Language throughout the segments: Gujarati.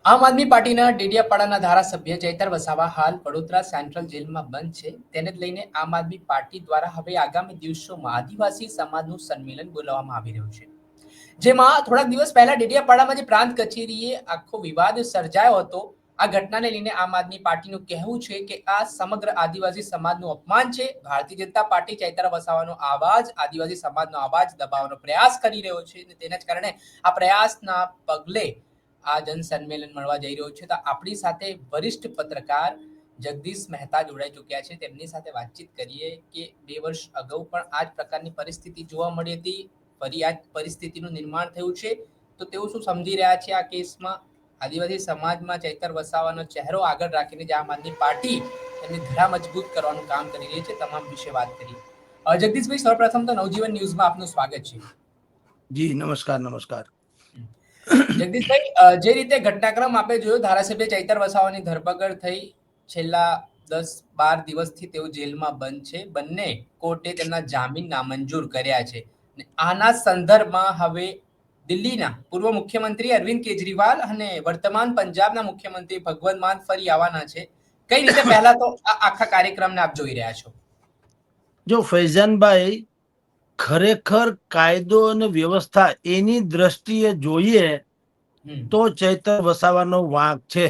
આમ આદમી પાર્ટીના ડેડિયાપાડાના ધારાસભ્ય ચૈતર વસાવા હાલ વડોદરા સેન્ટ્રલ જેલમાં બંધ છે. તેને જ લઈને આમ આદમી પાર્ટી દ્વારા હવે આગામી દિવસોમાં આદિવાસી સમાજનું સંમેલન બોલાવવામાં આવી રહ્યું છે. જેમાં થોડાક દિવસ પહેલા ડેડિયાપાડામાં જે પ્રાંત કચેરીએ આખો વિવાદ સર્જાયો હતો. આ ઘટનાને લઈને આમ આદમી પાર્ટીનું કહેવું છે કે આ સમગ્ર આદિવાસી સમાજનું અપમાન છે. ભારતીય જનતા પાર્ટી ચૈતર વસાવાનો આવાજ, આદિવાસી સમાજનો અવાજ દબાવવાનો પ્રયાસ કરી રહ્યો છે અને તેના જ કારણે આ પ્રયાસના પગલે આ જનસંમેલન મળવા જઈ રહ્યો છે. તો આપણી સાથે વરિષ્ઠ પત્રકાર જગદીશ મહેતા જોડાઈ ચૂક્યા છે. તેમની સાથે વાતચીત કરીએ કે 2 વર્ષ અગાઉ પણ આ જ પ્રકારની પરિસ્થિતિ જોવા મળી હતી. ફરી આ જ પરિસ્થિતિનું નિર્માણ થયું છે. તો તેઓ શું સમજી રહ્યા છે આ કેસમાં? આદિવાસી સમાજમાં ચૈતર વસાવાનો ચહેરો આગળ રાખીને જે આમ આદમી પાર્ટી એમની ધરા મજબૂત કરવાનું કામ કરી રહી છે, તમામ વિશે વાત કરી. જગદીશભાઈ, સૌપ્રથમ તો નવજીવન ન્યૂઝમાં આપનું સ્વાગત છે. જી નમસ્કાર. નમસ્કાર જગદીશભાઈ, જે રીતે ઘટનાક્રમ આપણે જોયો, ધારાસભ્ય ચૈતર વસાવાની ધરપકડ થઈ, છેલ્લા 10-12 દિવસથી તેઓ જેલમાં બંધ છે. બંને કોર્ટે તેમના જામીન નામંજૂર કર્યા છે. આના સંદર્ભમાં હવે દિલ્હીના પૂર્વ મુખ્યમંત્રી અરવિંદ કેજરીવાલ અને વર્તમાન પંજાબના મુખ્યમંત્રી ભગવંત માન ફરી આવવાના છે. કઈ રીતે પહેલા તો આ આખા કાર્યક્રમને આપ જોઈ રહ્યા છો? જો ફૈઝાનભાઈ, ખરેખર કાયદો અને વ્યવસ્થા એની દ્રષ્ટિએ જોઈએ તો ચૈતર વસાવાનો વાંક છે.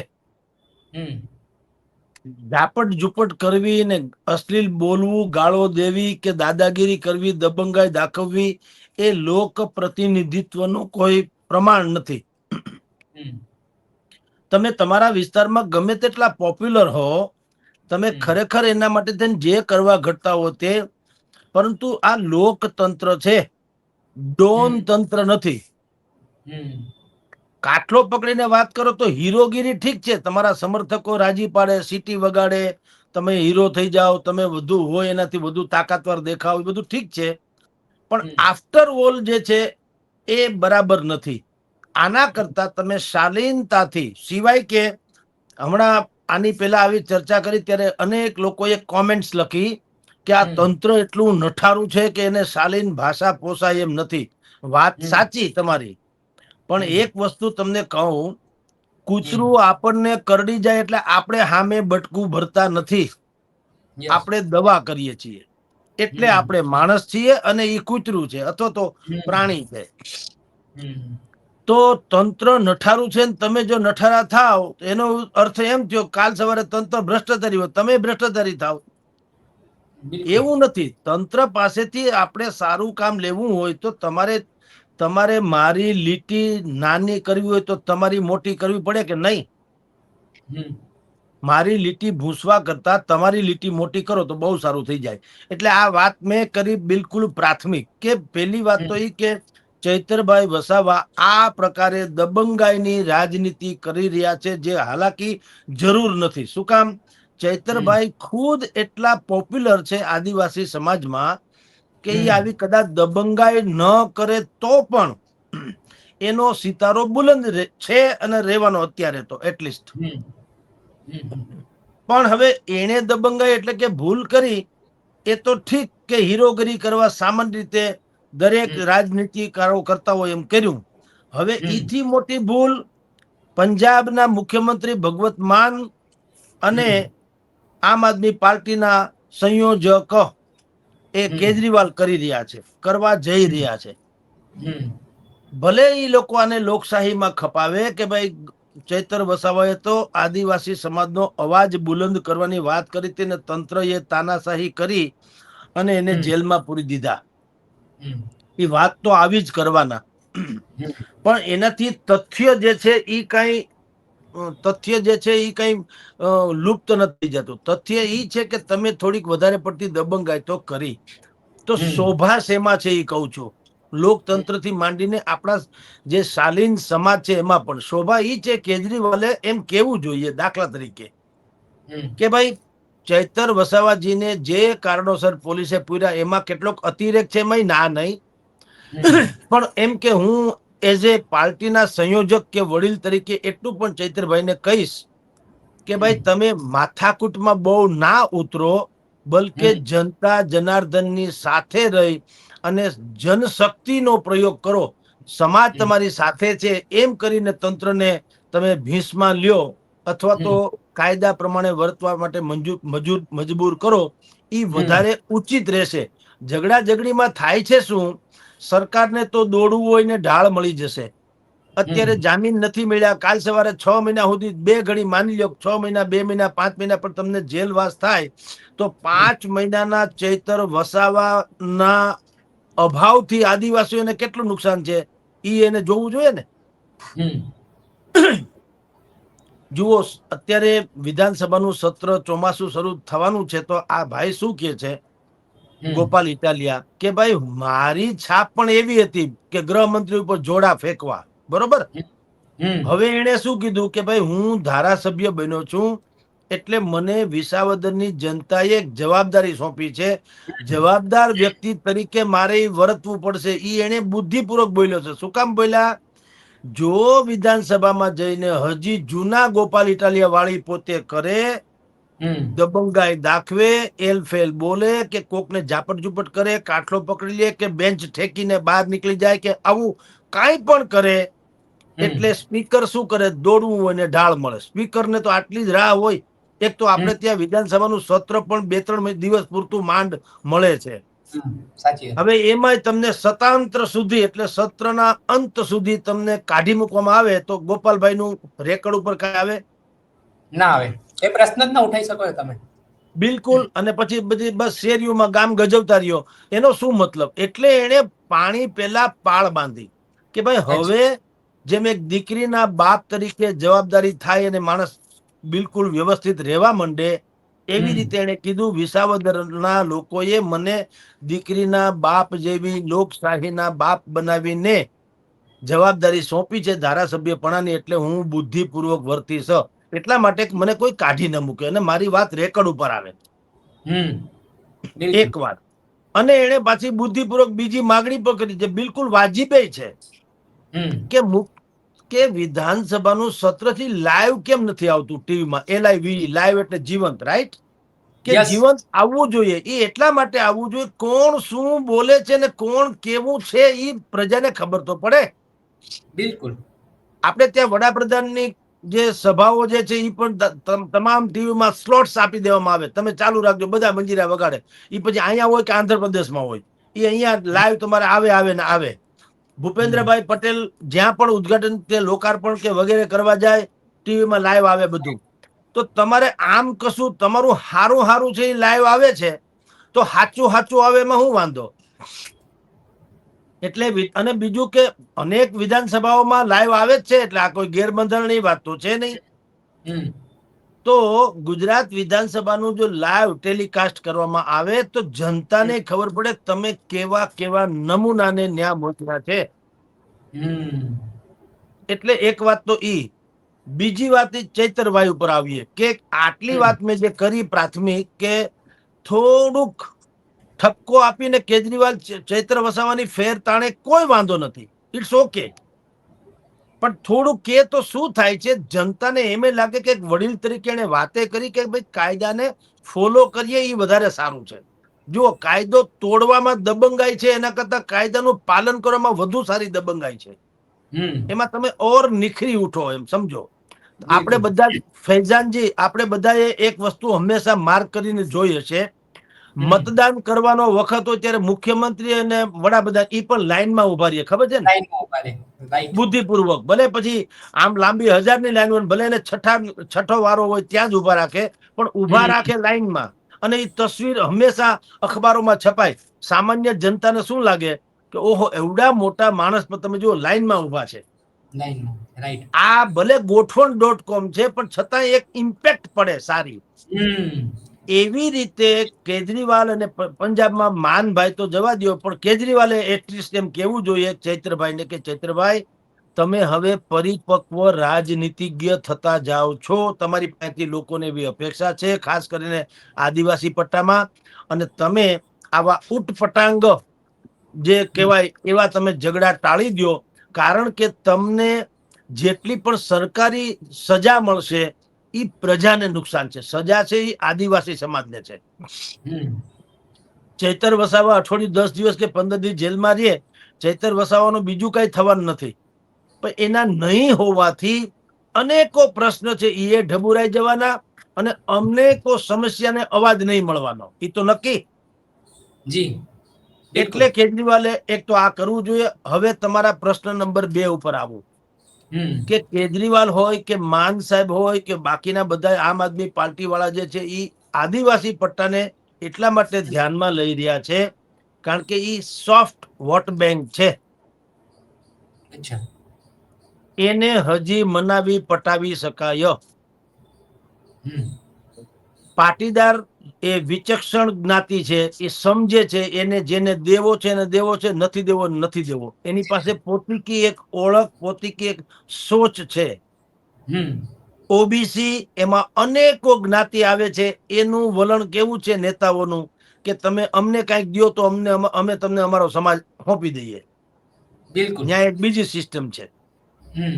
ઝાપટ ઝુપટ કરવી ને અશ્લીલ બોલવું, ગાળો દેવી કે દાદાગીરી કરવી, દબંગાઈ દાખવવી એ લોક પ્રતિનિધિત્વનું કોઈ પ્રમાણ નથી. તમે તમારા વિસ્તારમાં ગમે તેટલા પોપ્યુલર હો, તમે ખરેખર એના માટે થઈને જે કરવા ઘટતા હો તે, પરંતુ આ લોકતંત્ર છે, ડોન તંત્ર નથી. કાટલો પકડીને વાત કરો તો હીરોગીરી ઠીક છે, તમારા સમર્થકો રાજી પાડે, સીટી વગાડે, તમે હીરો થઈ જાઓ, તમે વધુ હોય એનાથી વધુ તાકાતવર દેખાવ, એ બધું ઠીક છે, પણ આફ્ટર ઓલ જે છે એ બરાબર નથી. આના કરતા તમે શાલીનતાથી, સિવાય કે હમણાં આની પહેલા આવી ચર્ચા કરી ત્યારે અનેક લોકોએ કોમેન્ટ્સ લખી કે આ તંત્ર એટલું નઠારું છે કે એને શાલીન ભાષા પોસાય એમ નથી. વાત સાચી તમારી, પણ એક વસ્તુ તમને કહું, કૂતરું આપણને કરડી જાય એટલે આપણે સામે બટકું ભરતા નથી, આપણે દવા કરીએ છીએ. એટલે આપણે માણસ છીએ અને એ કૂતરું છે અથવા તો પ્રાણી છે. તો તંત્ર નઠારું છે ને તમે જો નઠારા થાવ એનો અર્થ એમ થયો કાલ સવારે તંત્ર ભ્રષ્ટાચારી હોય, તમે ભ્રષ્ટાચારી થાવ. એવું નથી. તંત્ર પાસેથી આપણે સારું કામ લેવું હોય તો તમારે મારી લીટી નાની કરવી હોય તો તમારી મોટી કરવી પડે કે નહીં? મારી લીટી ભૂસવા કરતા તમારી લીટી મોટી કરો તો બહુ સારું થઈ જાય. એટલે આ વાત મેં કરી બિલકુલ પ્રાથમિક. કે પહેલી વાત તો એ કે ચૈતરભાઈ વસાવા આ પ્રકારે દબંગાઈની રાજનીતિ કરી રહ્યા છે, જે હાલાકી જરૂર નથી. શું કામ? ચૈતરભાઈ ખુદ એટલા પોપ્યુલર છે આદિવાસી સમાજમાં કે એ આવી કદાચ દબંગાઈ ન કરે તો પણ એનો સિતારો બુલંદ છે અને રહેવાનો અત્યારે તો એટલીસ્ટ. પણ હવે એને દબંગાઈ એટલે કે ભૂલ કરી એ તો ઠીક કે હીરોગીરી કરવા સામાન્ય રીતે દરેક રાજનીતિકારો કરતા હોય એમ કર્યું. હવે ઈથી મોટી ભૂલ પંજાબના મુખ્યમંત્રી ભગવત માન અને આમ આદમી પાર્ટીના સંયોજક એ કેજરીવાલ કરી રહ્યા છે, કરવા જઈ રહ્યા છે. ભલે એ લોકો આને લોકશાહીમાં ખપાવે કે ભાઈ ચૈતર વસાવાએ તો આદિવાસી સમાજનો અવાજ બુલંદ કરવાની વાત કરી હતી ને તંત્રએ તાનાશાહી કરી અને એને જેલમાં પૂરી દીધા. એ વાત તો આવી જ કરવાના. પણ એનાથી તથ્ય જે છે એ કઈ લુપ્ત નથી જતું. તથ્ય એ છે કે તમે થોડીક વધારે પડતી દબંગાઈ તો કરી, તો શોભા શેમાં છે એ કહું છું. લોકતંત્રથી માંડીને આપણા જે શાલીન સમાજ છે એમાં પણ શોભા એ છે કેજરીવાલે એમ કેવું જોઈએ. દાખલા તરીકે કે ભાઈ ચૈતર વસાવાજીને જે કારણોસર પોલીસે પૂર્યા એમાં કેટલોક અતિરેક છે, એમાં ના નહીં, પણ એમ કે હું એઝ એ પાર્ટીના સંયોજક કે વડીલ તરીકે એટલું પણ ચૈતરભાઈને કહીશ કે ભાઈ તમે માથાકૂટમાં બહુ ના ઉતરો, બલકે જનતા જનાર્દનની સાથે રહી અને જનશક્તિનો પ્રયોગ કરો. સમાજ તમારી સાથે છે એમ કરીને તંત્રને તમે ભીંસમાં લ્યો અથવા તો કાયદા પ્રમાણે વર્તવા માટે મજબૂર કરો, એ વધારે ઉચિત રહેશે. ઝઘડા ઝઘડીમાં થાય છે શું, સરકારને તો દોડવું હોય ને ઢાળ મળી જશે. અત્યારે જામીન નથી મળ્યા, કાલ સવારે 6 મહિના સુધી, 2 ઘડી માની લો 6 મહિના, 2 મહિના, 5 મહિના પણ તમને જેલવાસ થાય, તો 5 મહિનાના ચૈતર વસાવાના અભાવથી આદિવાસીઓને કેટલું નુકસાન છે ઈ એને જોવું જોઈએ ને. જુઓ, અત્યારે વિધાનસભાનું સત્ર ચોમાસું શરૂ થવાનું છે, તો આ ભાઈ શું કે છે, ગોપાલ ઇટાલિયા, કે ભાઈ મારી છાપ પણ એવી હતી કે ગૃહમંત્રી ઉપર જોડા ફેંકવા, બરોબર. હવે એને શું કીધું કે ભાઈ હું ધારાસભ્ય બન્યો છું એટલે મને વિસાવદરની જનતાએ એક જવાબદારી સોંપી છે, જવાબદાર વ્યક્તિ તરીકે મારે વર્તવું પડશે. ઈ એને બુદ્ધિપૂર્વક બોલ્યો છે. શું કામ બોલ્યા? જો વિધાનસભામાં જઈને હજી જૂના ગોપાલ ઇટાલિયા વાળી પોતે કરે, દબંગાઈ દાખવે, એલફેલ બોલે, કે કોકને ઝાપટ ઝુપટ કરે, કાટલો પકડી લે, કે બેન્ચ ઠેકીને બહાર નીકળી જાય, કે આવું કાંઈ પણ કરે, એટલે સ્પીકર શું કરે, દોડવું હોય ને ઢાળ મળે. સ્પીકરને તો આટલી જ રાહ હોય. એક તો આપણે ત્યાં વિધાનસભાનું સત્ર પણ 2-3 દિવસ પૂરતું માંડ મળે છે. હવે એમાંય તમને સતાંત્ર સુધી, એટલે સત્રના અંત સુધી તમને કાઢી મૂકવામાં આવે તો ગોપાલભાઈ નું રેકર્ડ ઉપર કઈ આવે ના આવે. એ પ્રશ્ન જ ના ઉઠાઈ શકો તમે, બિલકુલ. અને પછી બધી બસ શેરીઓમાં ગામ ગજવતા રહ્યો, એનો શું મતલબ? એટલે એને પાણી પેલા પાળ બાંધી કે ભાઈ હવે જેમ એક દીકરીના બાપ તરીકે જવાબદારી થાય અને માણસ બિલકુલ વ્યવસ્થિત રહેવા માંડે, એવી રીતે એને કીધું વિસાવદરના લોકોએ મને દીકરીના બાપ જેવી લોકશાહીના બાપ બનાવીને જવાબદારી સોંપી છે ધારાસભ્યપણાની, એટલે હું બુદ્ધિપૂર્વક વર્તીશ. એટલા માટે મને કોઈ કાઢી ન મૂકે અને મારી વાત રેકર્ડ ઉપર આવે. એક વાત. અને એને પાછી બુદ્ધિપૂર્વક બીજી માગણી પણ કરી છે, બિલકુલ વાજિબે છે, કે વિધાનસભાનું સત્રથી લાઈવ કેમ નથી આવતું ટીવીમાં? LIV, લાઈવ એટલે જીવંત, રાઈટ? કે જીવંત આવવું જોઈએ. એ એટલા માટે આવવું જોઈએ, કોણ શું બોલે છે ને કોણ કેવું છે એ પ્રજાને ખબર તો પડે. બિલકુલ. આપણે ત્યાં વડાપ્રધાનની જે સભાઓ જે છે એ પણ તમામ ટીવીમાં સ્લોટ્સ આપી દેવામાં આવે, તમે ચાલુ રાખજો, બધા મંજીરા વગાડે. એ પછી અહીંયા હોય કે આંધ્રપ્રદેશમાં હોય, એ અહીંયા લાઈવ તમારે આવે ને આવે. ભૂપેન્દ્રભાઈ પટેલ જ્યાં પણ ઉદઘાટન કે લોકાર્પણ કે વગેરે કરવા જાય, ટીવીમાં લાઈવ આવે બધું. તો તમારે આમ કશું તમારું હારું છે એ લાઈવ આવે છે, તો હાચું આવે એમાં શું વાંધો? એટલે અને બીજું કે અનેક વિધાનસભાઓમાં લાઈવ આવે જ છે, એટલે આ કોઈ ગેરબંધારણની વાત તો છે નહીં. તો ગુજરાત વિધાનસભાનું જો લાઈવ ટેલિકાસ્ટ કરવામાં આવે તો જનતાને ખબર પડે તમે કેવા કેવા નમૂનાને ન્યા મોકલ્યા છે. એટલે એક વાત તો ઈ. બીજી વાત ચૈતરભાઈ ઉપર આવીએ કે આટલી વાત મેં જે કરી પ્રાથમિક, કે થોડુંક ઠપકો આપીને કેજરીવાલ ચૈત્ર વસાવાની ફેર તાણે કોઈ વાંધો નથી, ઇટ્સ ઓકે. પણ થોડું કે તો શું થાય છે, જનતાને એમ લાગે કે વડીલ તરીકે એને વાતે કરી કે ભાઈ કાયદાને ફોલો કરીએ એ વધારે સારું છે. જુઓ, કાયદો તોડવામાં દબંગાઈ છે એના કરતા કાયદાનું પાલન કરવામાં વધુ સારી દબંગાઈ છે. એમાં તમે ઓર નિખરી ઉઠો, એમ સમજો. આપણે બધા ફૈજાનજી, આપણે બધાએ એક વસ્તુ હંમેશા માર્ક કરીને જોઈ હશે, મતદાન કરવાનો વખત હોય ત્યારે મુખ્યમંત્રી અને વડાપ્રધાન ઈ પણ લાઈનમાં ઉભા રહીએ, ખબર છે ને? બુદ્ધિપૂર્વક. ભલે પછી આમ લાંબી 1000ની લાઈન હોય, ભલે એને છઠ્ઠો વારો હોય ત્યાં જ ઉભા રાખે, પણ ઉભા રાખે લાઈનમાં. અને એ તસવીર હંમેશા અખબારોમાં છપાય. સામાન્ય જનતાને શું લાગે કે ઓહો, એવડા મોટા માણસ પર તમે જુઓ લાઈનમાં ઉભા છે. આ ભલે ગોઠવણ.com છે, પણ છતાં એક ઇમ્પેક્ટ પડે સારી. એવી રીતે કેજરીવાલ અને પંજાબમાં માનભાઈ તો જવા દો, પણ કેજરીવાલે એટલીસ્ટ એમ કેવું જોઈએ ચૈત્રભાઈને કે ચૈત્રભાઈ, તમે હવે પરિપક્વ રાજનીતિજ્ઞ થતા જાઓ છો, તમારી પાસેથી લોકોને એવી અપેક્ષા છે, ખાસ કરીને આદિવાસી પટ્ટામાં. અને તમે આવા ઉટપટાંગ જે કહેવાય એવા તમે ઝઘડા ટાળી દો, કારણ કે તમને જેટલી પણ સરકારી સજા મળશે એ પ્રજાને નુકસાન છે. સજા છે એ આદિવાસી સમાજને છે. ચૈતર વસાવા અઠવાડિયું 10 દિવસ કે 15 દિવસ જેલમાં રહે, ચૈતર વસાવાનું બીજું કઈ થવાનું નથી, પણ એના નહીં હોવાથી અનેકો પ્રશ્ન છે એ ઢબુરાઈ જવાના અને અનેકો સમસ્યાને અવાજ નહીં મળવાનો, એ તો નક્કી. જી બિલકુલ. એટલે કેજરીવાલે એક તો આ કરવું જોઈએ. હવે તમારા પ્રશ્ન નંબર 2 ઉપર આવું કે કેજરીવાલ હોય કે માન સાહેબ હોય કે બાકીના બધા આમ આદમી પાર્ટી વાળા જે છે એ આદિવાસી પટ્ટાને એટલા માટે ધ્યાનમાં લઈ રહ્યા છે કારણ કે એ સોફ્ટ વોટ બેંક છે. અચ્છા. એને હજી મનાવી પટાવી શકાય. પાટીદાર એ વિચક્ષણ જ્ઞાતિ છે, એ સમજે છે એને જેને દેવો છે એને દેવો છે, નથી દેવો નથી દેવો. એની પાસે પોતીકી એક ઓળખ, પોતીકી એક સોચ છે. ઓબીસી એમાં અનેકો જ્ઞાતિ આવે છે, એનું વલણ કેવું છે નેતાઓનું કે તમે અમને કાંઈક દો તો અમે તમને અમારો સમાજ સોંપી દઈએ. બિલકુલ. ત્યાં એક બીજી સિસ્ટમ છે.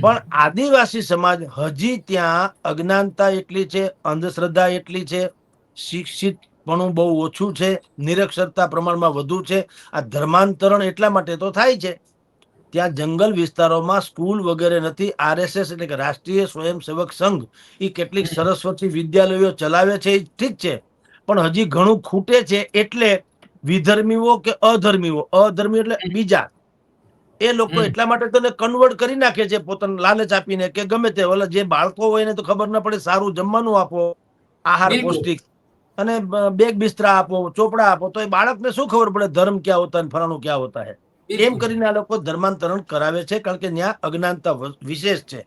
પણ આદિવાસી સમાજ હજી ત્યાં અજ્ઞાનતા એટલી છે, અંધશ્રદ્ધા એટલી છે, શિક્ષિતપણું બહુ ઓછું છે, નિરક્ષરતા પ્રમાણમાં વધુ છે. આ ધર્માંતરણ એટલા માટે તો થાય છે, ત્યાં જંગલ વિસ્તારોમાં સ્કૂલ વગેરે નથી. આરએસએસ એટલે કે રાષ્ટ્રીય સ્વયંસેવક સંઘ એ કેટલીક સરસ્વતી વિદ્યાલયો ચલાવે છે, એ ઠીક છે, પણ હજી ઘણું ખૂટે છે. એટલે વિધર્મીઓ કે અધર્મીઓ એટલે બીજા એ લોકો એટલા માટે તને કન્વર્ટ કરી નાખે છે પોતાના લાલચ આપીને કે ગમે તે ઓલા જે બાળકો હોય એને તો ખબર ના પડે, સારું જમવાનું આપો, આહાર બિલકુલ. પૌષ્ટિક અને બેગ બિસ્તરા આપો, ચોપડા આપો, તો એ બાળકને શું ખબર પડે ધર્મ ક્યાં હોતા है ફલાણું ક્યાં હોતા है. એમ બિલકુલ. કરીને આ લોકો ધર્માંતરણ કરાવે છે કારણ કે ત્યાં અજ્ઞાનતા વિશેષ છે.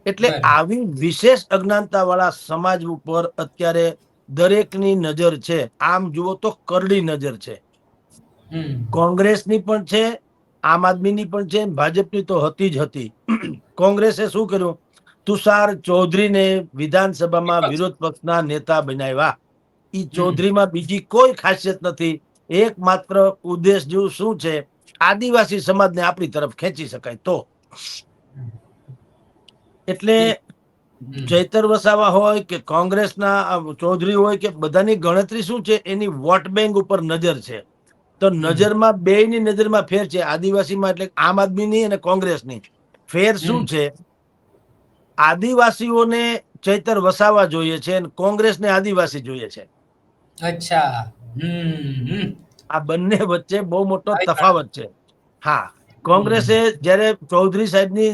એટલે બરાબર. આવી વિશેષ અજ્ઞાનતા વાળા સમાજ ઉપર અત્યારે દરેકની નજર છે. આમ જુઓ તો કરડી નજર છે. કોંગ્રેસની પણ છે, આમ આદમીની પણ છે, ભાજપની તો હતી જ હતી. કોંગ્રેસે શું કર્યું? તુષાર ચૌધરીને વિધાનસભામાં વિપક્ષ. વિરોધ પક્ષના નેતા બનાવ્યા. ઈ ચૌધરીમાં બીજી કોઈ ખાસિયત નથી. એકમાત્ર ઉદ્દેશ જેવું શું છે? આદિવાસી સમાજને આપણી તરફ ખેંચી શકાય તો. એટલે ચૈતર વસાવા હોય કે કોંગ્રેસના ચૌધરી હોય કે બધાની ગણતરી શું છે? એની વોટ બેંક ઉપર નજર છે. તો નજરમાં બેયની નજરમાં ફેર છે. આદિવાસીમાં એટલે આમ આદમીની અને કોંગ્રેસની ફેર શું છે? આદિવાસીઓને ચૈતર વસાવા જોઈએ છે અને કોંગ્રેસને આદિવાસી જોઈએ છે. અચ્છા. આ બંને વચ્ચે બહુ મોટો આવી ગણતરી. તફાવત છે. હા, કોંગ્રેસે જ્યારે ચૌધરી સાહેબની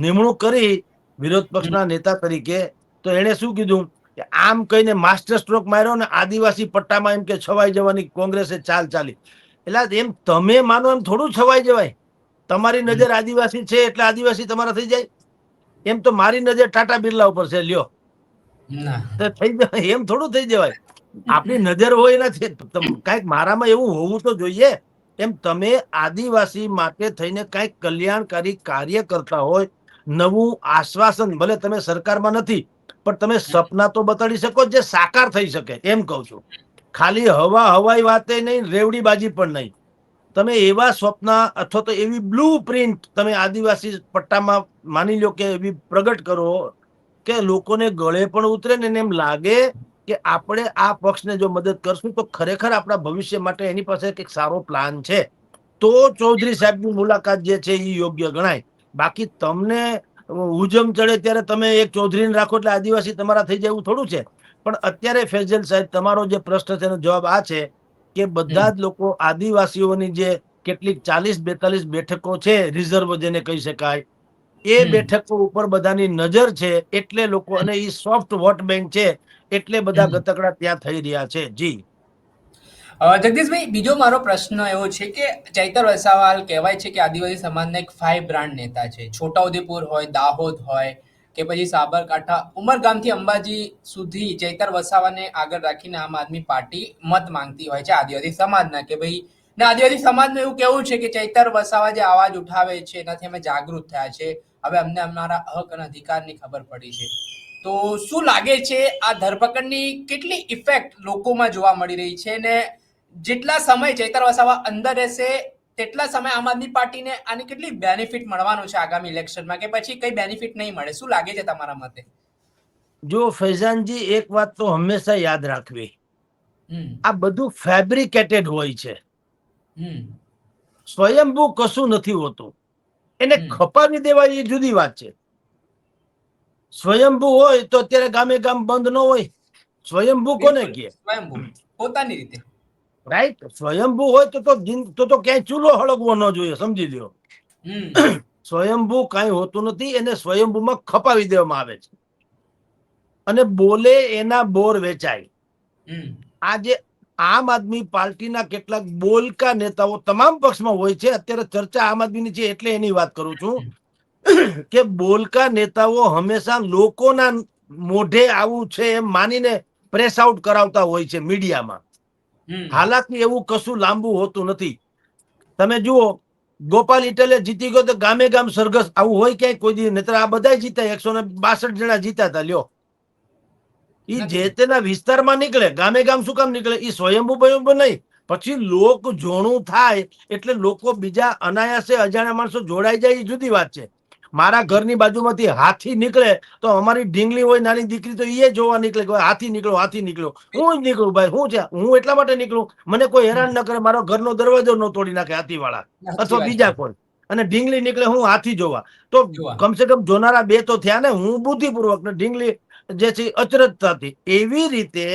નિમણૂક કરી વિરોધ પક્ષના નેતા તરીકે, તો એને શું કીધું કે આમ કહીને માસ્ટર સ્ટ્રોક માર્યો ને આદિવાસી પટ્ટામાં એમ કે છવાઈ જવાની કોંગ્રેસે ચાલ ચાલી. એટલે એમ તમે માનો એમ થોડું છવાઈ જવાય. તમારી નજર આદિવાસી છે એટલે આદિવાસી તમારા થઈ જાય? એમ તો મારી નજર ટાટા બિરલા ઉપર છે, લ્યો તો થઈ જાય. એમ થોડું થઈ જવાય. આપણી નજર હોય નથી, કઈક મારામાં એવું હોવું તો જોઈએ. એમ તમે આદિવાસી માટે થઈને કઈક કલ્યાણકારી કાર્ય કરતા હોય, નવું આશ્વાસન, ભલે તમે સરકારમાં નથી પણ તમે સપના તો બતાડી શકો જે સાકાર થઈ શકે. એમ કહું છું, ખાલી હવાઈ વાતે નહીં, રેવડીબાજી પણ નહીં. તમે એવા સ્વપ્ન અથવા તો એવી બ્લુ પ્રિન્ટ તમે આદિવાસી પટ્ટામાં માની લો કે એવી પ્રગટ કરો કે લોકોને ગળે પણ ઉતરે ને એમ લાગે કે આપણે આ પક્ષને જો મદદ કરશું તો ખરેખર આપણા ભવિષ્ય માટે એની પાસે એક સારો પ્લાન છે. તો ચૌધરી સાહેબની મુલાકાત જે છે એ યોગ્ય ગણાય. બાકી તમને ઉજમ ચડે ત્યારે તમે એક ચૌધરીને રાખો એટલે આદિવાસી તમારા થઈ જાય એવું થોડું છે. પણ અત્યારે ફેજલ સાહેબ, તમારો જે પ્રશ્ન છે એનો જવાબ આ છે કે બધા જ લોકો આદિવાસીઓની જે કેટલીક 40-42 બેઠકો છે, રિઝર્વ જેને કહી શકાય, એ બેઠકો ઉપર બધાની નજર છે. એટલે લોકો, અને એ સોફ્ટ વોટ બેંક છે એટલે બધા ગતકડા ત્યાં થઈ રહ્યા છે. જી જગદીશભાઈ, બીજો મારો પ્રશ્ન એવો છે કે ચૈતર વસાવા કહેવાય છે કે આદિવાસી સમાજના એક 5 બ્રાન્ડ નેતા છે. છોટાઉદેપુર હોય, દાહોદ હોય કે પછી સાબરકાંઠા, ઉમરગામથી અંબાજી સુધી ચૈતર વસાવાને આગળ રાખીને આમ આદમી પાર્ટી મત માંગતી હોય છે આદિવાસી સમાજના. કે ભાઈ, ને આદિવાસી સમાજનું એવું કેવું છે કે ચૈતર વસાવા જે અવાજ ઉઠાવે છે એનાથી અમે જાગૃત થયા છે, હવે અમને અમારા હક અને અધિકારની ખબર પડી છે. તો શું લાગે છે આ ધરપકડની કેટલી ઇફેક્ટ લોકોમાં જોવા મળી રહી છે? ને જેટલા સમય ચૈતર વસાવા અંદર રહેશે તેટલા સમય આમ આદમી પાર્ટીને આની કેટલી બેનિફિટ મળવાનું છે આગામી ઇલેક્શનમાં, કે પછી કઈ બેનિફિટ નહીં મળે? શું લાગે છે તમારા મતે? જો ફૈઝાનજી, એક વાત તો હંમેશા યાદ રાખવી, આ બધું ફેબ્રિકેટેડ હોય છે. સ્વયંભૂ કશું નથી હોતું. એને ખપાવી દેવાય એ જુદી વાત છે. સ્વયંભૂ હોય તો અત્યારે ગામે ગામ બંધ ન હોય. સ્વયંભૂ કોને બિલકુલ કહે? સ્વયંભૂ પોતાની રીતે. રાઈટ. સ્વયંભૂ હોય તો ક્યાંય ચૂલો હળગવો ન જોઈએ, સમજી લ્યો. હમ સ્વયંભૂ કાંઈ હોતું નથી, એને સ્વયંભૂમાં ખપાવી દેવામાં આવે છે અને બોલે એના બોર વેચાય. હમ આજે આમ આદમી પાર્ટીના કેટલાક બોલકા નેતાઓ તમામ પક્ષમાં હોય છે, અત્યારે ચર્ચા આમ આદમીની છે એટલે એની વાત કરું છું, કે બોલકા નેતાઓ હંમેશા લોકોના મોઢે આવું છે એમ માનીને પ્રેસ આઉટ કરાવતા હોય છે મીડિયામાં. હમ હાલાકી એવું કશું લાંબુ હોતું નથી. તમે જુઓ, ગોપાલ ઇટલે જીતી ગયો તો ગામે ગામ સરઘસ, આવું હોય ક્યાંય કોઈ દી? નહીતર આ બધા જીતા, 162 જણા જીતા હતા. લ્યો, ઈ જે નથી. તેના વિસ્તારમાં નીકળે, ગામે ગામ શું કામ નીકળે? ઈ સ્વયંભૂ બયંભૂ નહીં. પછી લોક જોણું થાય એટલે લોકો બીજા અનાયાસે અજાણ્યા માણસો જોડાઈ જાય, એ જુદી વાત છે. મારા ઘરની બાજુમાંથી હાથી નીકળે તો અમારી ઢીંગલી હોય નાની દીકરી, તો એ જોવા નીકળે કે હાથી નીકળ્યો, હાથી નીકળ્યો. હું જ નીકળું ભાઈ, શું છે? હું એટલા માટે નીકળું, મને કોઈ હેરાન ન કરે, મારો ઘરનો દરવાજો ન તોડી નાખે હાથી વાળા સાચી અથવા વાત છે. બીજા કોઈ. અને ઢીંગલી નીકળે હું હાથી જોવા, તો જોવા. કમસે કમ જોનારા બે તો થયા ને. હું બુદ્ધિપૂર્વક ને ઢીંગલી જે છે અચરજતા હતી. એવી રીતે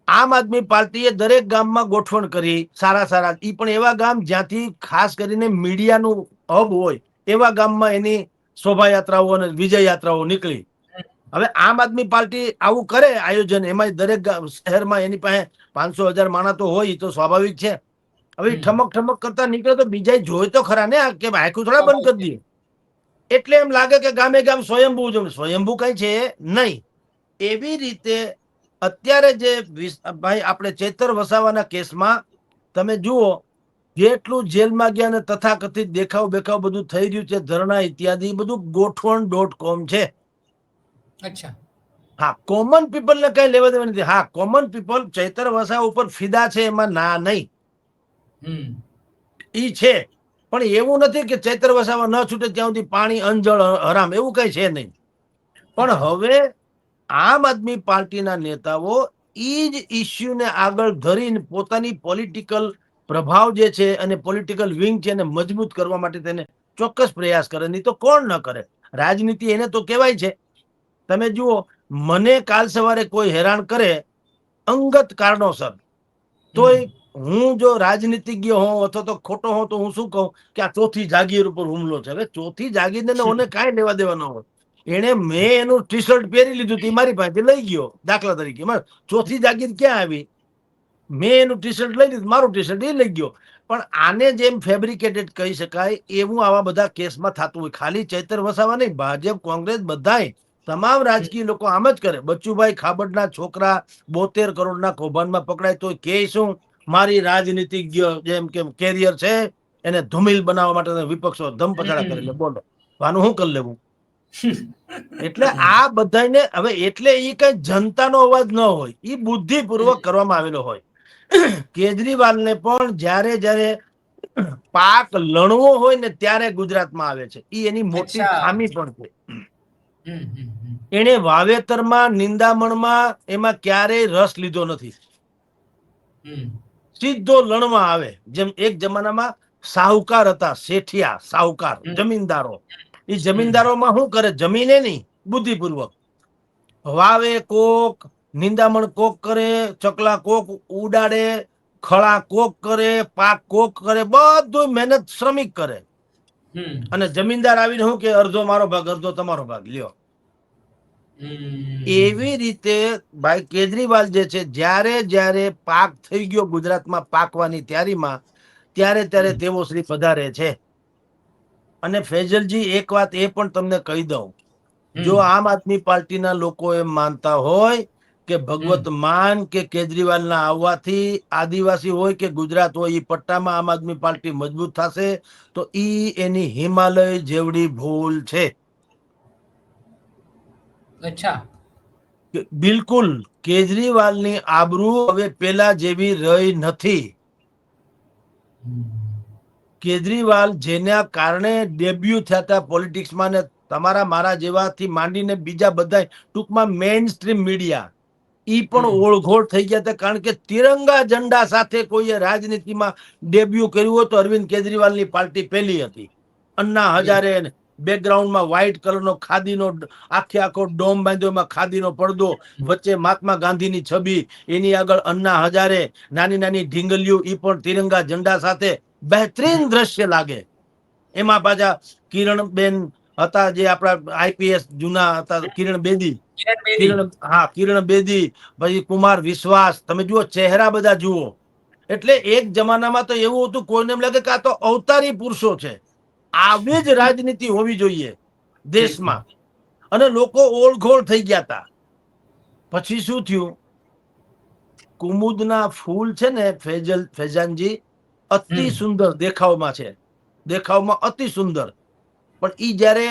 આમ આદમી પાર્ટીએ દરેક ગામમાં ગોઠવણ કરી, સારા સારા, ઈ પણ એવા ગામ જ્યાંથી ખાસ કરીને મીડિયાનું હબ હોય એવા ગામમાં એની શોભાયાત્રાઓ અને વિજય યાત્રાઓ નીકળી. હવે આમ આદમી પાર્ટી આવું કરે આયોજન, એમાં દરેક શહેરમાં એની પાસે 500,000 માણસ તો હોય, તો સ્વાભાવિક છે. હવે ઠમક ઠમક કરતા નીકળે તો બીજા જોઈ તો ખરા ને, કે આખું થોડા બંધ કરી દઈએ. એટલે એમ લાગે કે ગામે ગામ સ્વયંભૂ જ. સ્વયંભૂ કઈ છે નહીં. એવી રીતે અત્યારે જે ભાઈ આપણે ચૈતર વસાવાના કેસમાં તમે જુઓ, જેટલું જેલમાં ગયા ને તથાકથિત દેખાવ બેખાવ બધું થઈ રહ્યું છે, ધરણા ઇત્યાદિ બધું ગોઠવણ.com છે. અચ્છા. હા, કોમન પીપલ ને કઈ લેવા દેવા નથી. હા, કોમન પીપલ ચૈતર વસાવા ઉપર ફિદા છે, એમાં ના નહીં. હમ ઈ છે, પણ એવું નથી કે ચૈતર વસાવા ન છૂટે ત્યાં સુધી પાણી અંજળ હરામ, એવું કઈ છે નહીં. પણ અચ્છા. હવે આમ આદમી પાર્ટીના નેતાઓ ઈ જ ઇસ્યુને આગળ ધરીને પોતાની પોલિટિકલ પ્રભાવ જે છે અને પોલિટિકલ વિંગ છે એને મજબૂત કરવા માટે તેને ચોક્કસ પ્રયાસ કરે. નહીં તો કોણ ન કરે? રાજનીતિ એને તો કહેવાય છે. તમે જુઓ, મને કાલ સવારે કોઈ હેરાન કરે અંગત કારણોસર, હમ તોય હું જો રાજનીતિજ્ઞ હોઉં અથવા તો ખોટો હોઉં તો હું શું કહું કે આ ચોથી જાગીર ઉપર હુમલો છે. હવે ચોથી જાગીરને ઓને કાંઈ લેવા દેવા ન હોય. એને મેં એનું ટી શર્ટ પહેરી લીધું તે મારી પાસેથી લઈ ગયો, દાખલા તરીકે. ચોથી જાગીર ક્યાં આવી? મેં એનું ટી શર્ટ લઈ લીધું, મારું ટી શર્ટ એ લઈ ગયો. પણ આને જેમ ફેબ્રિકેટેડ કહી શકાય એવું આવા બધા કેસમાં થતું હોય. ખાલી ચૈતર વસાવા નહીં, ભાજપ, કોંગ્રેસ બધાય તમામ રાજકીય લોકો આમ જ કરે. બચ્ચુભાઈ ખાબડના છોકરા 72 કરોડના કૌભાંડમાં પકડાય તો કે શું મારી રાજનીતિક જેમ કે કેરિયર છે એને ધૂમિલ બનાવવા માટે વિપક્ષો ધમપછાડા કરે. એટલે બોલો, આનું શું કરી લેવું? એટલે આ બધાને હવે, એટલે એ કઈ જનતાનો અવાજ ન હોય, એ બુદ્ધિપૂર્વક કરવામાં આવેલો હોય. કેજરીવાલને પણ જ્યારે જ્યારે પાક લણવો હોય ને ત્યારે ગુજરાતમાં આવે છે. એ એની મોટી અચ્છા. ખામી પણ છે. હમ હમ હમ એને વાવેતરમાં, નિંદામણમાં એમાં ક્યારેય રસ લીધો નથી. હમ સીધો લણવા આવે. જેમ એક જમાનામાં સાહુકાર હતા, શેઠિયા સાહુકાર હમ જમીનદારો. એ હમ જમીનદારોમાં શું કરે? જમીને નહીં, બુદ્ધિપૂર્વક વાવે કોક, નિંદામણ કોક કરે, ચકલા કોક ઉડાડે, ખળા કોક કરે, પાક કોક કરે, બધું મહેનત શ્રમિક કરે. હમ અને જમીનદાર આવીને શું કે અડધો મારો ભાગ, અડધો તમારો ભાગ લ્યો. હમ એવી રીતે ભાઈ કેજરીવાલ જે છે, જ્યારે જ્યારે પાક થઈ ગયો ગુજરાતમાં પાકવાની તૈયારીમાં, ત્યારે ત્યારે હમ તેઓ શ્રી પધારે છે. અને ફેજલજી, એક વાત એ પણ તમને કહી દઉં, જો હમ આમ આદમી પાર્ટીના લોકો એમ માનતા હોય કે હમ ભગવત માન કે કેજરીવાલના આવવાથી આદિવાસી હોય કે ગુજરાત હોય, એ પટ્ટામાં આમ આદમી પાર્ટી મજબૂત થશે, તો ઈ એની હિમાલય જેવડી ભૂલ છે. અચ્છા. બિલકુલ. કેજરીવાલની આબરૂ હવે પેલા જેવી રહી નથી. કેજરીવાલ જેના કારણે ડેબ્યુ થયા હતા પોલિટિક્સમાં, ને તમારા મારા જેવાથી માંડીને બીજા બધા ટૂંકમાં મેઇન સ્ટ્રીમ મીડિયા ઈ પણ હમ ઓળઘોળ થઈ ગયા હતા. કારણ કે તિરંગા ઝંડા સાથે કોઈએ રાજનીતિમાં ડેબ્યુ કર્યું હોય તો અરવિંદ કેજરીવાલની પાર્ટી પહેલી હતી. અન્ના બિલકુલ. હજારે બેકગ્રાઉન્ડમાં વ્હાઈટ કલરનો ખાદીનો આખો ડોમ બાંધ્યો, એમાં ખાદીનો પડદો, વચ્ચે મહાત્મા ગાંધીની છબી, એની આગળ અન્ના હજારે, નાની નાની ઢીંગલીઓ, ઈ પણ તિરંગા ઝંડા સાથે બહેતરીન દ્રશ્ય લાગે. એમાં પાછા કિરણબેન હતા, જે આપણા આઈપીએસ જૂના હતા, કિરણ બેદી, કિરણ બેદી, પછી કુમાર વિશ્વાસ, તમે જુઓ ચહેરા બધા જુઓ. એટલે એક જમાનામાં તો એવું હતું, કોઈને એમ લાગે કે આ તો અવતારી પુરુષો છે. આવી જ રાજનીતિ હોવી જોઈએ દેશમાં. અને લોકો ઓળઘોળ થઈ ગયા હતા. પછી શું થયું? કુમુદના ફૂલ છે ને ફૈજાનજી, અતિ સુંદર દેખાવમાં છે, દેખાવમાં અતિ સુંદર, પણ ઈ જયારે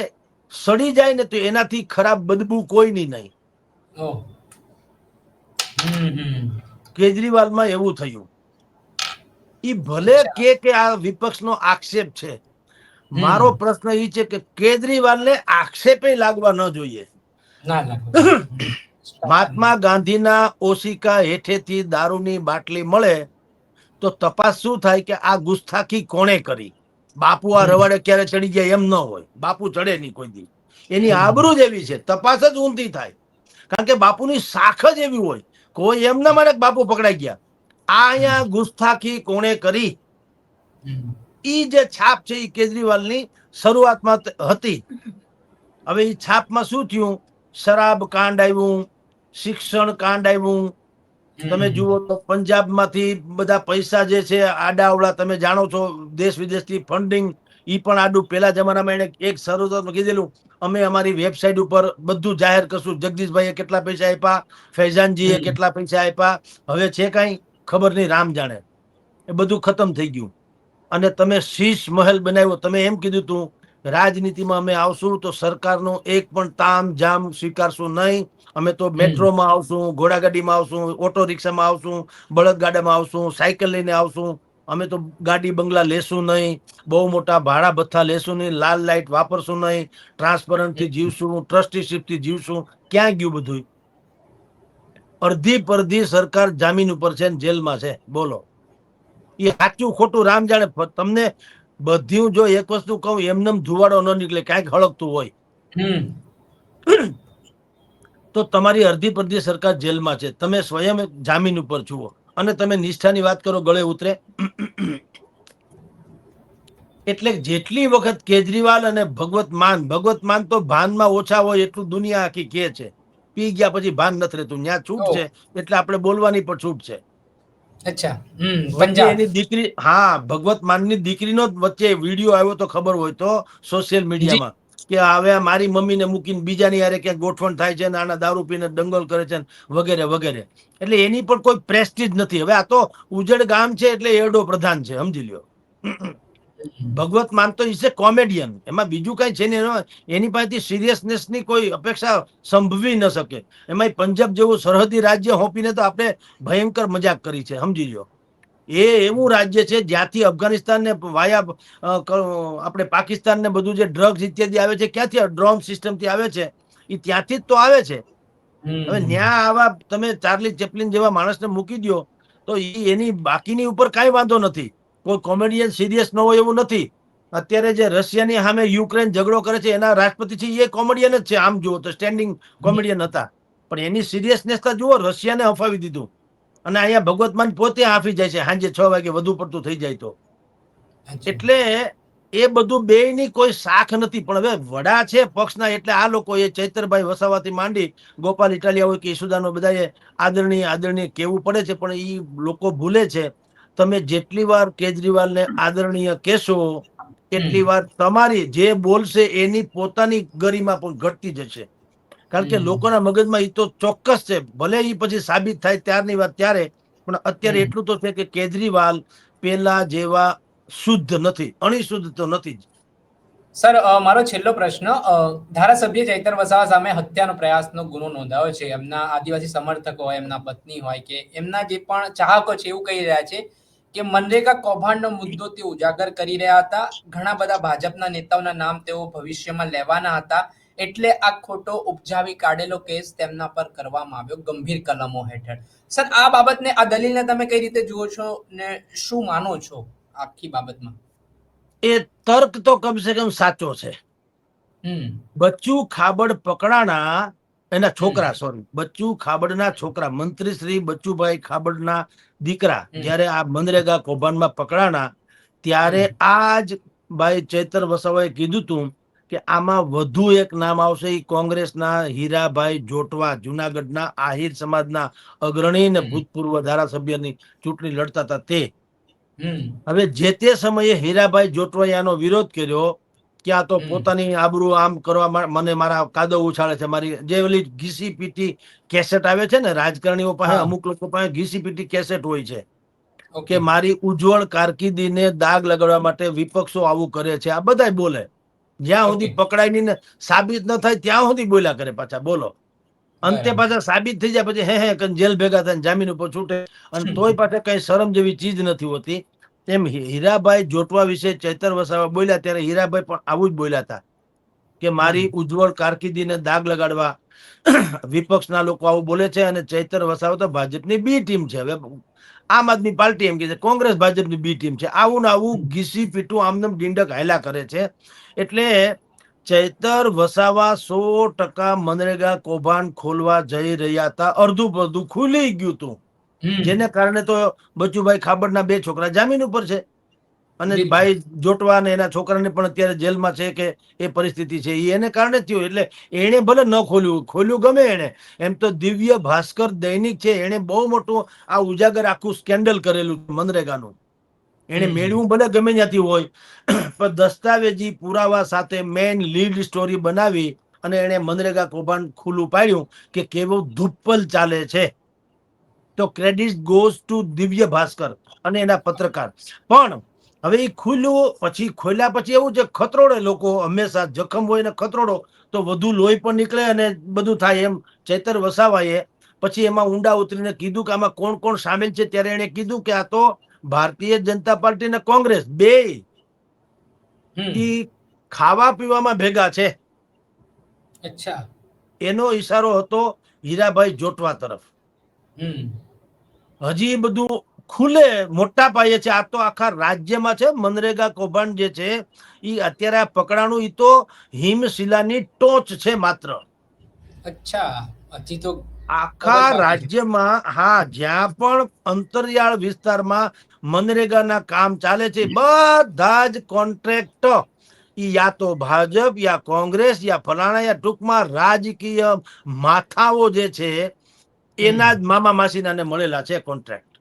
સડી જાય ને તો એનાથી ખરાબ બદબુ કોઈની નહીં. કેજરીવાલમાં એવું થયું. ઈ ભલે કે આ વિપક્ષનો આક્ષેપ છે, મારો પ્રશ્ન એ છે કે કેજરીવાલને આક્ષેપે લાગવા ન જોઈએ. મહાત્મા ગાંધીના ઓશિકા હેઠેથી દારૂની બાટલી મળે તો તપાસ શું થાય કે આ ગુસ્તાખી કોણે કરી? બાપુ આ રવાડે ક્યારે ચડી જાય એમ ન હોય, બાપુ ચડે નહીં કોઈ દી. એની આબરૂ જ એવી છે, તપાસ જ ઊંધી થાય. કારણ કે બાપુની શાખ જ એવી હોય, કોઈ એમ ના માને બાપુ પકડાઈ ગયા. આ અહીંયા ગુસ્તાખી કોણે કરી, ઈ જે છાપ છે એ કેજરીવાલની શરૂઆતમાં હતી. હવે એ છાપમાં શું થયું? શરાબ કાંડ આવ્યું, શિક્ષણ કાંડ આવ્યું. તમે જુઓ તો પંજાબમાંથી બધા પૈસા જે છે આડાવડા, તમે જાણો છો, દેશ વિદેશથી ફંડિંગ, ઈ પણ આડું. પેલા જમાનામાં એને એક શરૂઆતમાં કીધેલું, અમે અમારી વેબસાઇટ ઉપર બધું જાહેર કરશું, જગદીશભાઈએ કેટલા પૈસા આપ્યા, ફૈજાનજીએ કેટલા પૈસા આપ્યા. હવે છે કઈ ખબર નહીં, રામ જાણે. એ બધું ખતમ થઈ ગયું. અને તમે શીશ મહેલ બનાવ્યો. તમે એમ કીધું તું રાજનીતિમાં અમે આવશું તો સરકારનો એક પણ તામ જામ સ્વીકારશું નહીં. અમે તો મેટ્રોમાં આવશું, ઘોડાગાડીમાં આવશું, ઓટો રિક્ષામાં આવશું, બળદગાડામાં આવશું, સાયકલ લઈને આવશું. અમે તો ગાડી બંગલા લેશું નહીં, બહુ મોટા ભાડા ભથ્થા લેશું નહીં, લાલ લાઇટ વાપરશું નહીં, ટ્રાન્સપરન્ટથી જીવશું, ટ્રસ્ટીશીપથી જીવશું. ક્યાં ગયું બધું? અડધી પરધી સરકાર જામીન ઉપર છે, જેલમાં છે. બોલો, એ સાચું ખોટું રામ જાણે. તમને બધું જો એક વસ્તુ કહું, એમને ધુવાડો ન નીકળે, ક્યાંક હળકતું હોય તો તમારી અડધી પરધી સરકાર જેલમાં છે, તમે સ્વયં જામીન ઉપર જુઓ, અને તમે નિષ્ઠાની વાત કરો, ગળે ઉતરે. એટલે જેટલી વખત કેજરીવાલ અને ભગવત માન તો ભાનમાં ઓછા હોય એટલું દુનિયા આખી કે છે. પી ગયા પછી ભાન નથી રહેતું, ત્યાં છૂટ છે, એટલે આપણે બોલવાની પણ છૂટ છે. એની દીકરી, હા, ભગવત માનની દીકરીનો વચ્ચે વિડીયો આવ્યો તો ખબર હોય તો સોશિયલ મીડિયામાં, કે હવે મારી મમ્મીને મૂકીને બીજાની યારે ક્યાંક ગોઠવણ થાય છે, આના દારૂ પીને દંગલ કરે છે વગેરે વગેરે. એટલે એની પણ કોઈ પ્રેસ્ટીજ નથી. હવે આ તો ઉજળ ગામ છે એટલે એરડો પ્રધાન છે, સમજી લ્યો. ભગવત માન તો ઇઝ એ કોમેડિયન, એમાં બીજું કઈ છે ને. એની પાસેથી સિરિયસનેસ ની કોઈ અપેક્ષા સંભવી ન શકે. એમાં પંજાબ જેવું સરહદી રાજ્ય હોપીને તો આપણે ભયંકર મજાક કરી છે, સમજી લ્યો. એ એવું રાજ્ય છે જ્યાંથી અફઘાનિસ્તાન ને વાયા આપણે પાકિસ્તાન ને બધું જે ડ્રગ્સ ઇત્યાદિ આવે છે, ક્યાંથી ડ્રોન સિસ્ટમ થી આવે છે, એ ત્યાંથી જ તો આવે છે. હવે ન્યા આવા તમે ચાર્લી ચેપ્લિન જેવા માણસને મૂકી દો તો એની બાકીની ઉપર કઈ વાંધો નથી. કોઈ કોમેડિયન સિરિયસ ન હોય એવું નથી. અત્યારે જે રશિયાની સામે યુક્રેન ઝઘડો કરે છે, એના રાષ્ટ્રપતિ છે, એ કોમેડિયન જ છે. આમ જુઓ તો સ્ટેન્ડિંગ કોમેડિયન હતા, પણ એની સિરિયસનેસ જુઓ, રશિયાને હફાવી દીધું. અને અહીંયા ભગવત માન પોતે હાફી જાય છે સાંજે 6 વાગે વધુ પડતું થઈ જાય તો. એટલે એ બધું બેયની કોઈ શાખ નથી. પણ હવે વડા છે પક્ષના, એટલે આ લોકો એ ચૈતરભાઈ વસાવાથી માંડી ગોપાલ ઇટાલિયા હોય કે ઈસુદાનો બધાએ આદરણીય કેવું પડે છે. પણ એ લોકો ભૂલે છે, તમે જેટલી વાર કેજરીવાલને આદરણીય કહેશો એટલી વાર તમારી જે બોલશે એની પોતાની ગરિમા પણ ઘટતી જશે. કારણ કે લોકોના મગજમાં એ તો ચોક્કસ છે, ભલે એ પછી સાબિત થાય ત્યારની વાત ત્યારે. પણ અત્યારે એટલું તો છે કે કેજરીવાલ પેલા જેવા શુદ્ધ નથી, અણિશુદ્ધ તો નથી જ. સર, મારો છેલ્લો પ્રશ્ન, ધારાસભ્ય ચૈતર વસાવા સામે હત્યાનો પ્રયાસનો ગુનો નોંધાયો છે. એમના આદિવાસી સમર્થકો હોય, એમના પત્ની હોય કે એમના જે પણ ચાહકો છે, એવું કહી રહ્યા છે કે મનરેગા કૌભાંડનો મુદ્દો તે ઉજાગર કરી રહ્યા હતા. ઘણા બધા ભાજપના નેતાઓના નામ તેઓ ભવિષ્યમાં લેવાના હતા, એટલે આ ખોટો ઉપજાવી કાઢેલો કેસ તેમના પર કરવામાં આવ્યો ગંભીર કલમો હેઠળ. સર, આ બાબતને, આ દલીલને તમે કઈ રીતે જુઓ છો ને શું માનો છો આખી બાબતમાં? એ તર્ક તો કમસે કમ સાચો છે. હમ બચ્ચુ ખાબડ પકડાણા, એના હમ છોકરા, સોરી, બચ્ચુ ખાબડના છોકરા, મંત્રી શ્રી બચ્ચુભાઈ ખાબડના દીકરા હમ જ્યારે આ મનરેગા કૌભાંડમાં પકડાણા, ત્યારે હમ આ જ ભાઈ ચૈતર વસાવાએ કીધું તું કે આમાં વધુ એક નામ આવશે, એ કોંગ્રેસના હીરાભાઈ જોટવા, જુનાગઢના આહિર સમાજના અગ્રણી ને હમ ભૂતપૂર્વ ધારાસભ્યની ચૂંટણી લડતા હતા તે. હમ હવે જે તે સમયે હીરાભાઈ જોટવાએ આનો વિરોધ કર્યો કે આ તો હમ પોતાની આબરૂ આમ કરવા મને મારા કાદવ ઉછાળે છે, મારી જે ઓલી ઘીસી પીટી કેસેટ આવે છે ને, રાજકારણીઓ પાસે, હા અમુક લોકો પાસે ઘીસી પીટી કેસેટ હોય છે કે ઓકે મારી ઉજ્જવળ કારકિર્દીને દાગ લગાડવા માટે વિપક્ષો આવું કરે છે, આ બધાય બોલે. જ્યાં ઓકે સુધી પકડાય નહીં ને સાબિત ન થાય ત્યાં સુધી બોલ્યા કરે પાછા, બોલો. અંતે બરાબર પાછા સાબિત થઈ જાય પછી હે કરીને જેલ ભેગા થાય, જામીન ઉપર છૂટે, અને તોય પાછા કઈ શરમ જેવી ચીજ નથી હોતી. એમ હીરાભાઈ જોટવા વિશે ચૈતર વસાવા બોલ્યા ત્યારે હીરાભાઈ પણ આવું જ બોલ્યા હતા કે હમ મારી ઉજ્જવળ કારકિર્દીને દાગ લગાડવા વિપક્ષના લોકો આવું બોલે છે. અને ચૈતર વસાવા તો ભાજપની બી ટીમ છે. હવે આમ આદમી પાર્ટી એમ કે છે, કોંગ્રેસ ભાજપની બી ટીમ છે. આવું ને આવું હમ ઘીસી પીટું આમનેમ ડીંડક હાયલા કરે છે. એટલે ચૈતર વસાવા 100% મનરેગા કૌભાંડ ખોલવા જઈ રહ્યા હતા. અડધું પડધું ખુલી ગયું હતું, હમ જેને કારણે તો બચુભાઈ ખાબડના 2 છોકરા જામીન ઉપર છે, અને બિલકુલ ભાઈ જોટવા અને એના છોકરાને પણ અત્યારે જેલમાં છે કે એ પરિસ્થિતિ છે, એ એને કારણે જ થયું. એટલે એને ભલે ન ખોલ્યું, ખોલ્યું ગમે એને, એમ તો દિવ્ય ભાસ્કર દૈનિક છે, એને બહુ મોટું આ ઉજાગર આખું સ્કેન્ડલ કરેલું મનરેગાનું. એને હમ મેળવું ભલે ગમે ત્યાંથી હોય, પણ દસ્તાવેજી પુરાવા સાથે મેઇન લીડ સ્ટોરી બનાવી અને એને મનરેગા કૌભાંડ ખુલ્લું પાડ્યું કે કેવું ધુપ્પલ ચાલે છે. તો credit goes to Divya Bhaskar અને એના પત્રકાર. પણ હવે એ ખુલ્લું પછી, ખોલ્યા પછી એવું છે, ખતરોડે લોકો હંમેશા, જખમ હોય ને ખતરોડો તો વધુ લોહી પણ નીકળે અને બધું થાય. એમ ચૈતર વસાવાએ પછી એમાં ઊંડા ઉતરીને કીધું કે આમાં કોણ કોણ સામેલ છે. ત્યારે એને કીધું કે આ તો ભારતીય જનતા પાર્ટી અને કોંગ્રેસ બે હમ ખાવા પીવામાં ભેગા છે. અચ્છા એનો ઈશારો હતો હીરાભાઈ જોટવા તરફ. હમ હજી બધું ખુલે મોટા પાયે છે. આ તો આખા રાજ્યમાં છે. મનરેગા કૌભાંડ જે છે એ અત્યારે આ પકડાનું, એ તો હિમશિલાની ટોચ છે માત્ર. અચ્છા, હજી તો ખબર આખા બાકી છે. રાજ્યમાં, હા, જ્યાં પણ અંતરિયાળ વિસ્તારમાં મનરેગાના કામ ચાલે છે, બધા જ કોન્ટ્રાક્ટ યા તો ભાજપ, યા કોંગ્રેસ, યા ફલાણા, યા ટૂંકમાં રાજકીય માથાઓ જે છે હમ એના જ મામા માસીનાને મળેલા છે કોન્ટ્રાક્ટ.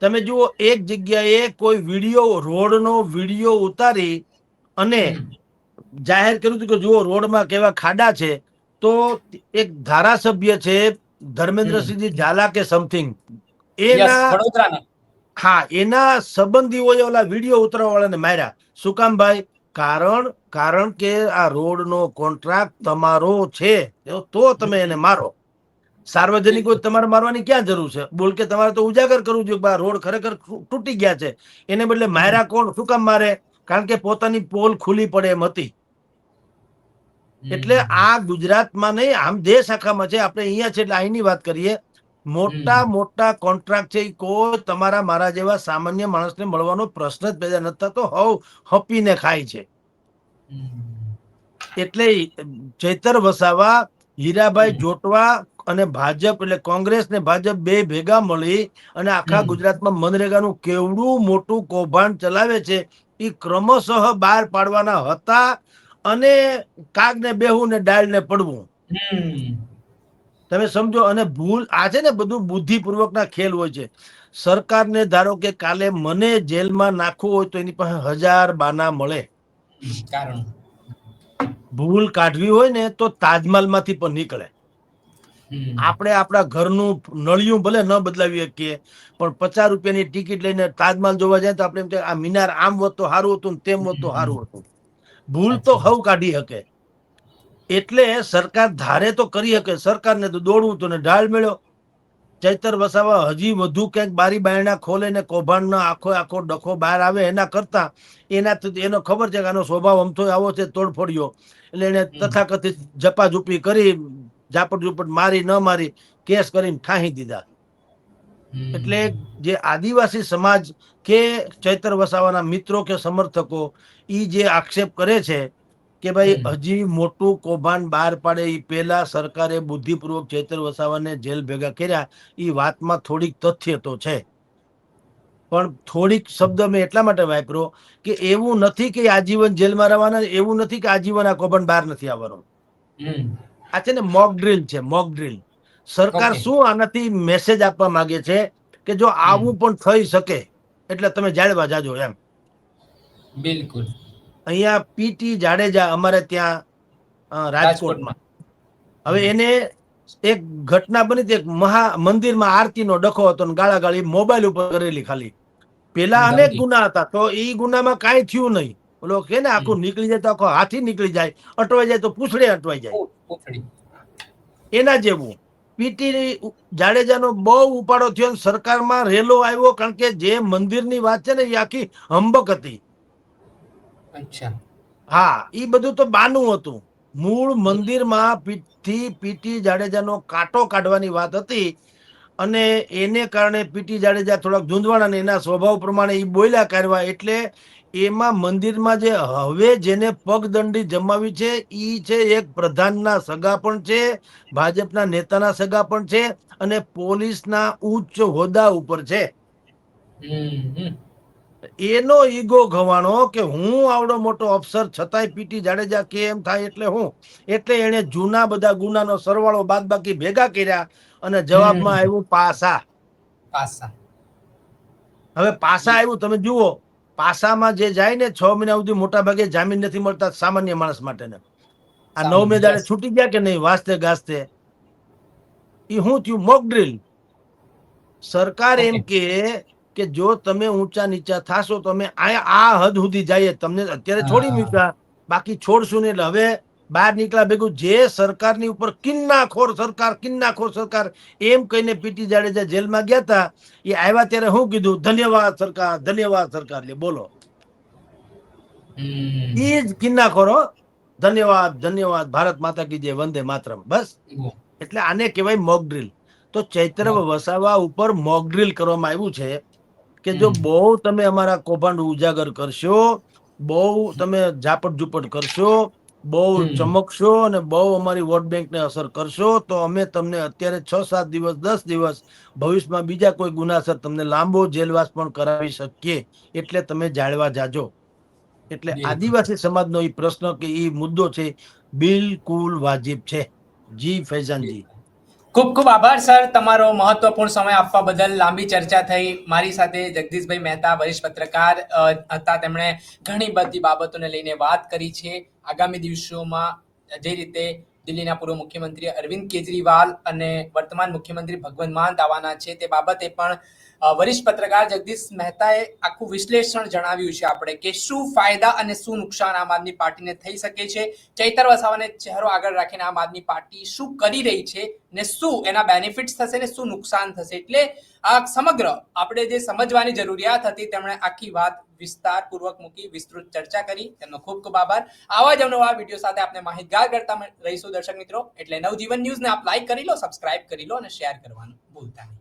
તમે જુઓ, એક જગ્યાએ કોઈ વિડીયો, રોડનો વિડીયો ઉતારી અને હમ જાહેર કર્યું હતું કે જુઓ રોડમાં કેવા ખાડા છે, તો એક ધારાસભ્ય છે હમ ધર્મેન્દ્રસિંહજી ઝાલા કે સમથિંગ, યસ, એના, વડોદરાના. હા, એના સંબંધીઓએ ઓલા વિડીયો ઉતારવા વાળાને માર્યા. શું કામ ભાઈ? કારણ કે આ રોડનો કોન્ટ્રાક્ટ તમારો છે, તો તમે એને હમ મારો. સાર્વજનિક બિલકુલ. તમારે મારવાની ક્યાં જરૂર છે? બોલ કે તમારે તો ઉજાગર કરવું જોઈએ કે રોડ ખરેખર તૂટી ગયા છે. એને બદલે હમ માર્યા કોણ? શું કામ મારે? કારણ કે પોતાની પોલ ખુલ્લી પડે એમ હતી. એટલે હમ આ ગુજરાતમાં નહીં, આમ દેશ આખામાં છે. આપણે અહીંયા છે એટલે અહીંની વાત કરીએ. હમ મોટા મોટા કોન્ટ્રાક્ટ છે, કોઈ તમારા મારા જેવા સામાન્ય માણસને મળવાનો પ્રશ્ન જ પેદા નથી થતો. હવ હપીને ખાય છે. હમ એટલે ચૈતર વસાવા, હીરાભાઈ હમ જોટવા અને ભાજપ, એટલે કોંગ્રેસ ને ભાજપ બે ભેગા મળી અને આખા હમ ગુજરાતમાં મનરેગાનું કેવડું મોટું કૌભાંડ ચલાવે છે, એ ક્રમશઃ બહાર પાડવાના હતા. અને કાગને બેહવું ને ડાળ ને પડવું, હમ તમે સમજો. અને ભૂલ આ છે ને, બધું બુદ્ધિપૂર્વકના ખેલ હોય છે. સરકારને ધારો કે કાલે મને જેલમાં નાખવું હોય તો એની પાસે 1000 બાના મળે. કારણ ભૂલ કાઢવી હોય ને તો તાજમહાલમાંથી પણ નીકળે. હમ આપણે આપણા ઘરનું નળિયું ભલે ન બદલાવી શકીએ, પણ 50 રૂપિયાની ટિકિટ લઈને તાજમહાલ જોવા જાય તો આપણે એમ આ મિનાર આમ હોત તો સારું હતું ને તેમ હોત તો હમ સારું હતું. ભૂલ તો સાચી વાત. હવ કાઢી શકે. એટલે સરકાર ધારે તો કરી શકે. સરકારને તો દોડવું હતું ને ઢાળ મળ્યો. ચૈતર વસાવા હજી વધુ ક્યાંક બારી બાયણા ખોલે ને કૌભાંડનો આખો આખો ડખો બહાર આવે એના કરતા, એનો ખબર છે કે આનો સ્વભાવ અમથો આવો છે તોડફોડ્યો, એટલે એને હમ તથાકથિત ઝપાઝૂપી કરી, ઝાપટ ઝૂપટ મારી ન મારી કેસ કરીને ઠાહી દીધા. એટલે હમ. જે આદિવાસી સમાજ કે ચૈતર વસાવાના મિત્રો કે સમર્થકો ઈ જે આક્ષેપ કરે છે કે ભાઈ હમ. હજી મોટું કૌભાંડ બહાર પાડે એ પહેલા સરકારે બુદ્ધિપૂર્વક ચૈતર વસાવાને જેલ ભેગા કર્યા, એ વાતમાં થોડીક તથ્ય તો છે, પણ થોડીક શબ્દ મેં એટલા માટે વાપર્યો કે એવું નથી કે આજીવન જેલમાં રહેવાના, એવું નથી કે આજીવન આ કૌભાંડ બહાર નથી આવવાનો. હમ. આ છે ને મોક ડ્રીલ છે, મોક ડ્રીલ. સરકાર ઓકે. શું આનાથી મેસેજ આપવા માંગે છે કે જો હમ. આવું પણ થઈ શકે એટલે તમે જાળવા જાજો એમ. બિલકુલ. અહીંયા પીટી જાડેજા અમારે ત્યાં રાજકોટમાં, રાજકોટમાં. હવે હમ. એને એક ઘટના બની હતી, એક મંદિરમાં આરતીનો ડખો હતો ને ગાળાગાળી મોબાઈલ ઉપર કરેલી ખાલી. પેલા અનેક ધમકી. ગુના હતા તો એ ગુનામાં કાંઈ થયું નહીં. ઓલો કે ને હમ. આખું નીકળી જાય તો આખો હાથી નીકળી જાય, અટવાઈ જાય તો પૂછડે અટવાઈ જાય, પૂંછડી. એના જેવું. પીટી જાડેજાનો બહુ ઉપાડો થયો, સરકારમાં રેલો આવ્યો, કારણ કે જે મંદિરની વાત છે ને એ આખી હંબક હતી. અચ્છા. હા, એ બધું તો બાનું હતું. મૂળ હમ. મંદિરમાં પીટી જાડેજાનો કાંટો કાઢવાની વાત હતી, અને એને કારણે પીટી જાડેજા થોડાક ઝૂંઝવાણા ને એના સ્વભાવ પ્રમાણે એ બોલ્યા કરવા, એટલે એમાં મંદિરમાં જે હવે જેને પગદંડી જમાવી છે ઈ છે એક પ્રધાનના સગા પણ છે, ભાજપના નેતાના સગા પણ છે, અને પોલીસના ઉચ્ચ હોદ્દા ઉપર છે. હમ. હમ. એનો ઈગો ગવાણો કે હું આવડો મોટો અફસર છતાંય પીટી જાડેજા કે એમ થાય એટલે હું, એટલે એને જૂના બધા ગુનાનો સરવાળો બાદબાકી ભેગા કર્યા અને જવાબમાં હમ. આવ્યું પાસા. પાસા. હવે પાસા આવ્યું, તમે જુઓ પાસામાં જે જાય ને 6 મહિના સુધી મોટા ભાગે જામીન નથી મળતા સામાન્ય માણસ માટે. આ 9મે દાડે યસ. છૂટી ગયા કે નહીં વાસ્તે ગાસ્તે. એ શું થયું? Mock drill. સરકાર એમ ઓકે. કે જો તમે ઊંચા નીચા થાશો તો અમે આ હદ સુધી જઈએ, તમને અત્યારે છોડી હા. મૂક્યા, બાકી છોડશું નહીં. એટલે હવે બહાર નીકળ્યા ભેગું જે સરકારની ઉપર કિન્નાખોર સરકાર એમ કહીને પીટી જાડેજા જેલમાં ગયા હતા, એ આવ્યા ત્યારે શું કીધું? ધન્યવાદ સરકાર, ધન્યવાદ સરકાર. લે બોલો, હમ. એ જ કિન્નાખોરો. ધન્યવાદ, ધન્યવાદ, ભારત માતા કી જય, વંદે માતરમ, બસ. એટલે આને કહેવાય મોક ડ્રીલ. તો ચૈત્ર વસાવા ઉપર મોક ડ્રીલ કરવામાં આવ્યું છે કે જો હમ. બહુ તમે અમારા કૌભાંડ ઉજાગર કરશો, બહુ તમે ઝાપટ ઝૂપટ કરશો, બહુ હમ. ચમકશો અને બહુ અમારી વોટ બેંકને અસર કરશો, તો અમે તમને અત્યારે 6-7 દિવસ 10 દિવસ, ભવિષ્યમાં બીજા કોઈ ગુનાસર તમને લાંબો જેલવાસ પણ કરાવી શકીએ, એટલે તમે જાળવા જાજો. એટલે બિલકુલ. આદિવાસી સમાજનો એ પ્રશ્ન કે એ મુદ્દો છે, બિલકુલ વાજિબ છે. જી ફૈઝાનજી. ખૂબ ખૂબ આભાર સર, તમારો મહત્વપૂર્ણ સમય આપવા બદલ. લાંબી ચર્ચા થઈ. મારી સાથે જગદીશભાઈ મહેતા વરિષ્ઠ પત્રકાર હતા, તેમણે ઘણી બધી બાબતોને લઈને વાત કરી છે. આગામી દિવસોમાં જે રીતે દિલ્હીના પૂર્વ મુખ્યમંત્રી અરવિંદ કેજરીવાલ અને વર્તમાન મુખ્યમંત્રી ભગવંત માન આવવાના છે, તે બાબતે પણ વરિષ્ઠ પત્રકાર જગદીશ મહેતાએ આખું વિશ્લેષણ જણાવ્યું છે આપણે, કે શું ફાયદા અને શું નુકસાન આમ આદમી પાર્ટીને થઈ શકે છે. ચૈતર વસાવાને ચહેરો આગળ રાખીને આમ આદમી પાર્ટી શું કરી રહી છે ને શું એના બેનિફિટ્સ થશે ને શું નુકસાન થશે. એટલે આ સમગ્ર આપણે જે સમજવાની જરૂરિયાત હતી, તેમણે આખી વાત વિસ્તારપૂર્વક મૂકી, વિસ્તૃત ચર્ચા કરી. તેમનો ખૂબ ખૂબ આભાર. આવા જ અવનવા વિડીયો સાથે આપણે માહિતગાર કરતા રહીશું દર્શક મિત્રો. એટલે નવજીવન ન્યૂઝને આપ લાઈક કરી લો, સબસ્ક્રાઇબ કરી લો અને શેર કરવાનું ભૂલતા નહીં.